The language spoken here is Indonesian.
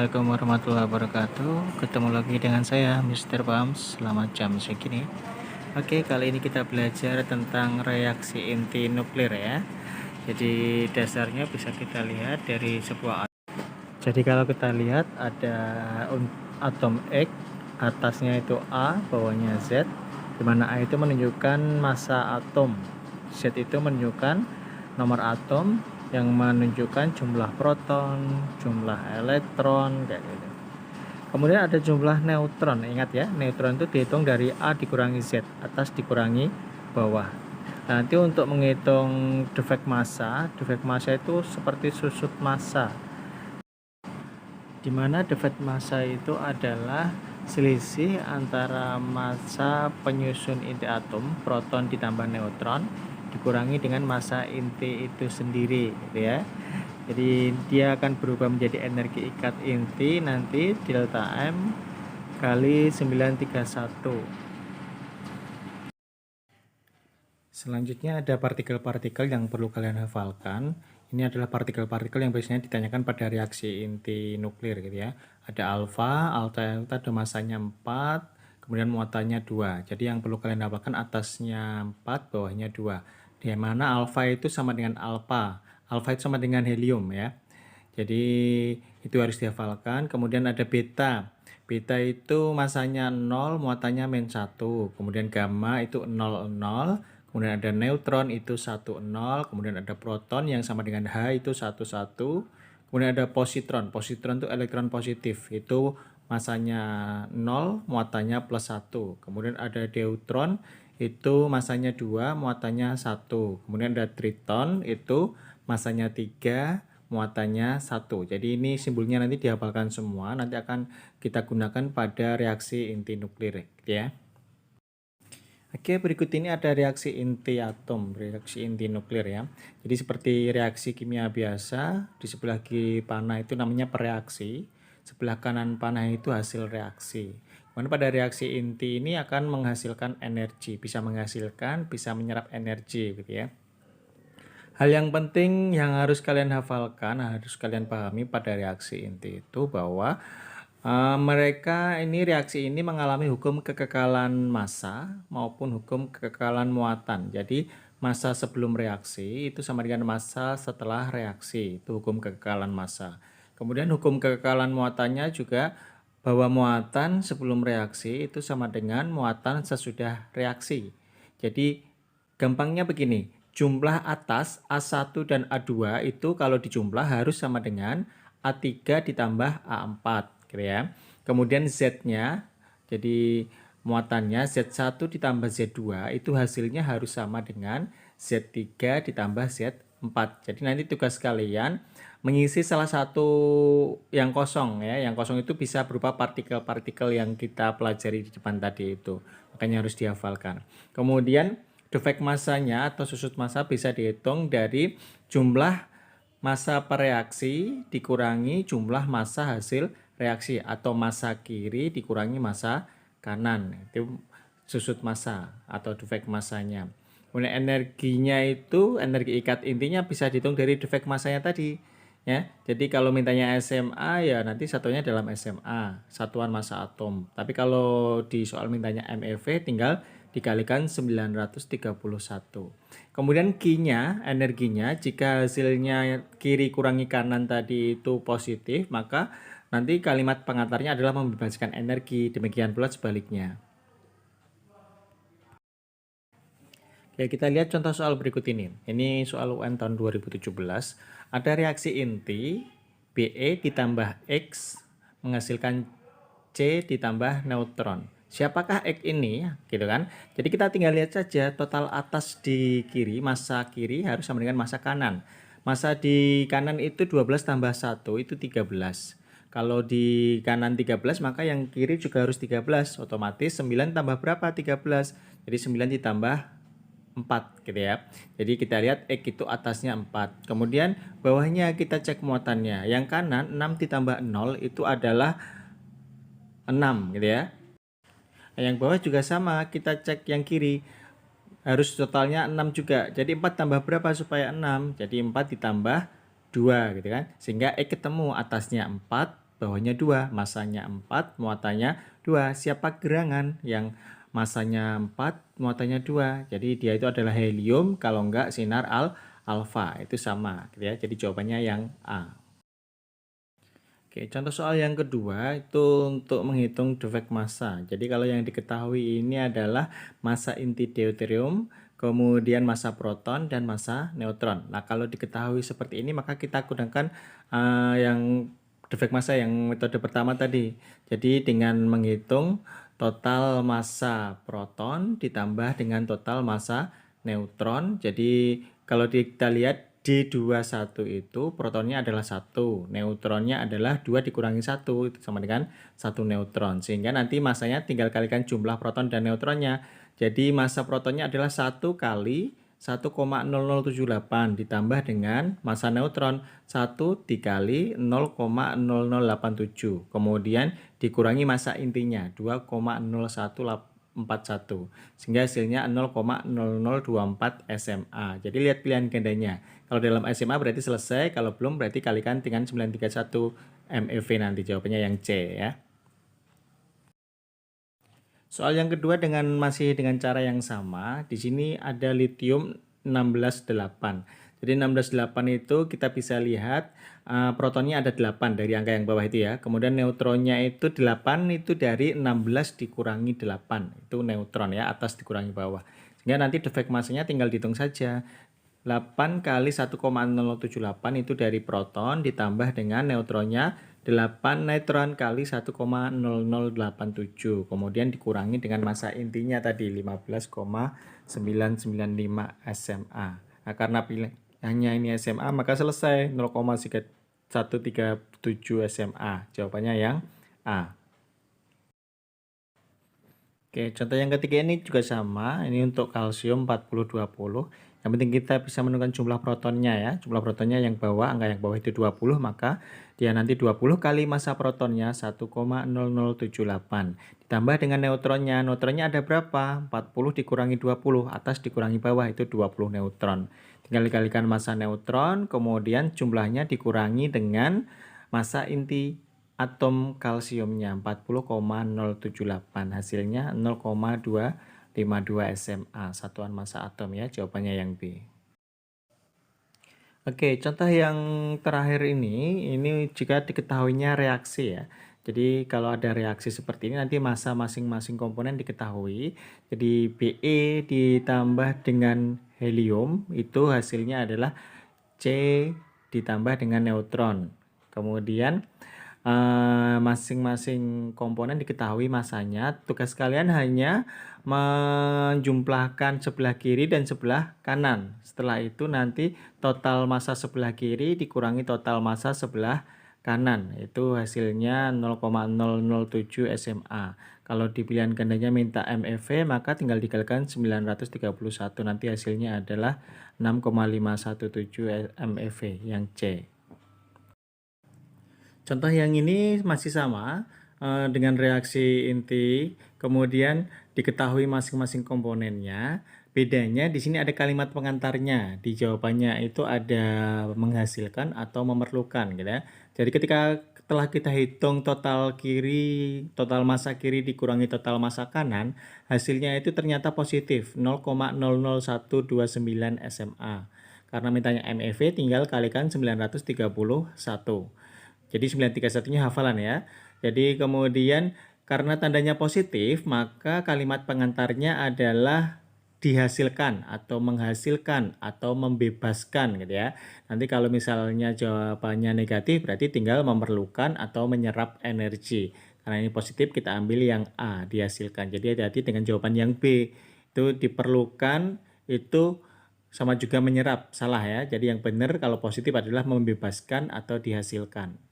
Assalamualaikum warahmatullahi wabarakatuh. Ketemu lagi dengan saya Mr. Bams. Selamat jam segini. Oke, kali ini kita belajar tentang reaksi inti nuklir ya. Jadi dasarnya bisa kita lihat dari sebuah atom. Jadi kalau kita lihat ada atom X, atasnya itu A, bawahnya Z, di mana A itu menunjukkan massa atom, Z itu menunjukkan nomor atom, yang menunjukkan jumlah proton, jumlah elektron, kayak gitu. Kemudian ada jumlah neutron. Ingat ya, neutron itu dihitung dari A dikurangi Z, atas dikurangi bawah. Nanti untuk menghitung defek massa itu seperti susut massa, di mana defek massa itu adalah selisih antara massa penyusun inti atom, proton ditambah neutron, dikurangi dengan massa inti itu sendiri, gitu ya. Jadi dia akan berubah menjadi energi ikat inti nanti delta M kali 931. Selanjutnya ada partikel-partikel yang perlu kalian hafalkan. Ini adalah partikel-partikel yang biasanya ditanyakan pada reaksi inti nuklir gitu ya. Ada alfa, alfa ada masanya 4, kemudian muatannya 2. Jadi yang perlu kalian hafalkan atasnya 4, bawahnya 2. Di mana alfa itu sama dengan alpha. Alfa itu sama dengan helium ya. Jadi itu harus dihafalkan. Kemudian ada beta. Beta itu masanya 0, muatannya -1. Kemudian gamma itu 0, 0. Kemudian ada neutron itu 1, 0. Kemudian ada proton yang sama dengan H itu 1, 1. Kemudian ada positron. Positron itu elektron positif. Itu masanya 0, muatannya +1. Kemudian ada deuteron itu masanya 2, muatannya 1. Kemudian ada triton itu masanya 3, muatannya 1. Jadi ini simbolnya nanti dihafalkan semua, nanti akan kita gunakan pada reaksi inti nuklir ya. Oke, berikut ini ada reaksi inti atom, reaksi inti nuklir ya. Jadi seperti reaksi kimia biasa, di sebelah kiri panah itu namanya pereaksi, sebelah kanan panah itu hasil reaksi. Kemudian pada reaksi inti ini akan menghasilkan energi, bisa menghasilkan, bisa menyerap energi gitu ya. Hal yang penting yang harus kalian hafalkan, harus kalian pahami pada reaksi inti itu bahwa reaksi ini mengalami hukum kekekalan massa maupun hukum kekekalan muatan. Jadi massa sebelum reaksi itu sama dengan massa setelah reaksi, itu hukum kekekalan massa. Kemudian hukum kekekalan muatannya juga bahwa muatan sebelum reaksi itu sama dengan muatan sesudah reaksi. Jadi gampangnya begini, jumlah atas A1 dan A2 itu kalau dijumlah harus sama dengan A3 ditambah A4 gitu ya. Kemudian Z-nya, jadi muatannya Z1 ditambah Z2 itu hasilnya harus sama dengan Z3 ditambah Z4. Jadi nanti tugas kalian mengisi salah satu yang kosong ya. Yang kosong itu bisa berupa partikel-partikel yang kita pelajari di depan tadi itu. Makanya harus dihafalkan. Kemudian defek massanya atau susut massa bisa dihitung dari jumlah massa per reaksi dikurangi jumlah massa hasil reaksi atau massa kiri dikurangi massa kanan. Itu susut massa atau defek massanya. Kemudian energinya itu, energi ikat intinya bisa dihitung dari defek massanya tadi. Ya, jadi kalau mintanya SMA ya nanti satunya dalam SMA, satuan massa atom. Tapi kalau di soal mintanya MeV tinggal dikalikan 931. Kemudian Q-nya, energinya, jika hasilnya kiri kurangi kanan tadi itu positif, maka nanti kalimat pengantarnya adalah membebaskan energi, demikian pula sebaliknya. Oke, kita lihat contoh soal berikut ini. Ini soal UN tahun 2017. Ada reaksi inti Be ditambah X menghasilkan C ditambah neutron. Siapakah X ini? Gitu kan. Jadi kita tinggal lihat saja total atas di kiri, massa kiri harus sama dengan massa kanan. Massa di kanan itu 12 tambah 1 itu 13. Kalau di kanan 13 maka yang kiri juga harus 13. Otomatis 9 tambah berapa? 13. Jadi 9 ditambah 4 gitu ya. Jadi kita lihat X itu atasnya 4. Kemudian bawahnya kita cek muatannya. Yang kanan 6 ditambah 0 itu adalah 6 gitu ya. Yang bawah juga sama, kita cek yang kiri. Harus totalnya 6 juga. Jadi 4 tambah berapa supaya 6? Jadi 4 ditambah 2 gitu kan. Sehingga X ketemu atasnya 4, bawahnya 2, masanya 4, muatannya 2. Siapa gerangan yang masanya 4, muatannya 2? Jadi dia itu adalah helium, kalau enggak sinar alfa, itu sama gitu ya. Jadi jawabannya yang A. Oke, contoh soal yang kedua itu untuk menghitung defek massa. Jadi kalau yang diketahui ini adalah massa inti deuterium, kemudian massa proton dan massa neutron. Nah, kalau diketahui seperti ini maka kita gunakan yang defek massa yang metode pertama tadi. Jadi dengan menghitung total massa proton ditambah dengan total massa neutron. Jadi kalau kita lihat D21 itu protonnya adalah 1, neutronnya adalah 2 dikurangi 1, itu sama dengan 1 neutron. Sehingga nanti massanya tinggal kalikan jumlah proton dan neutronnya. Jadi massa protonnya adalah 1 kali 1,0078 ditambah dengan massa neutron 1 dikali 0,0087. Kemudian dikurangi massa intinya 2,0141. Sehingga hasilnya 0,0024 SMA. Jadi lihat pilihan gandanya. Kalau dalam SMA berarti selesai, kalau belum berarti kalikan dengan 931 MeV nanti jawabannya yang C ya. Soal yang kedua masih dengan cara yang sama. Di sini ada litium 16,8. Jadi 16,8 itu kita bisa lihat protonnya ada 8 dari angka yang bawah itu ya. Kemudian neutronnya itu 8 itu dari 16 dikurangi 8. Itu neutron ya, atas dikurangi bawah. Sehingga nanti defek massanya tinggal dihitung saja. 8 kali 1,0078 itu dari proton ditambah dengan neutronnya 8 neutron kali 1,0087. Kemudian dikurangi dengan massa intinya tadi 15,995 SMA. Nah, karena pilihannya ini SMA maka selesai 0,137 SMA. Jawabannya yang A. Oke, contoh yang ketiga ini juga sama. Ini untuk kalsium 40-20. Yang penting kita bisa menentukan jumlah protonnya ya. Jumlah protonnya yang bawah, angka yang bawah itu 20, maka dia nanti 20 kali massa protonnya 1,0078. Ditambah dengan neutronnya. Neutronnya ada berapa? 40 dikurangi 20, atas dikurangi bawah itu 20 neutron. Tinggal dikalikan massa neutron, kemudian jumlahnya dikurangi dengan massa inti atom kalsiumnya 40,078. Hasilnya 0,252 SMA, satuan massa atom ya, jawabannya yang B. Oke, contoh yang terakhir ini jika diketahuinya reaksi ya. Jadi kalau ada reaksi seperti ini nanti massa masing-masing komponen diketahui. Jadi Be ditambah dengan helium itu hasilnya adalah C ditambah dengan neutron. Kemudian masing-masing komponen diketahui massanya. Tugas kalian hanya menjumlahkan sebelah kiri dan sebelah kanan. Setelah itu nanti total massa sebelah kiri dikurangi total massa sebelah kanan. Itu hasilnya 0,007 SMA. Kalau di pilihan gandanya minta MeV maka tinggal dikalikan 931. Nanti hasilnya adalah 6,517 MeV yang C. Contoh yang ini masih sama dengan reaksi inti, kemudian diketahui masing-masing komponennya. Bedanya di sini ada kalimat pengantarnya. Di jawabannya itu ada menghasilkan atau memerlukan gitu ya. Jadi ketika setelah kita hitung total massa kiri dikurangi total massa kanan, hasilnya itu ternyata positif 0,00129 SMA. Karena mintanya MeV tinggal kalikan 931. Jadi 931-nya hafalan ya. Jadi kemudian karena tandanya positif, maka kalimat pengantarnya adalah dihasilkan atau menghasilkan atau membebaskan gitu ya. Nanti kalau misalnya jawabannya negatif berarti tinggal memerlukan atau menyerap energi. Karena ini positif kita ambil yang A, dihasilkan. Jadi hati-hati dengan jawaban yang B. Itu diperlukan itu sama juga menyerap, salah ya. Jadi yang benar kalau positif adalah membebaskan atau dihasilkan.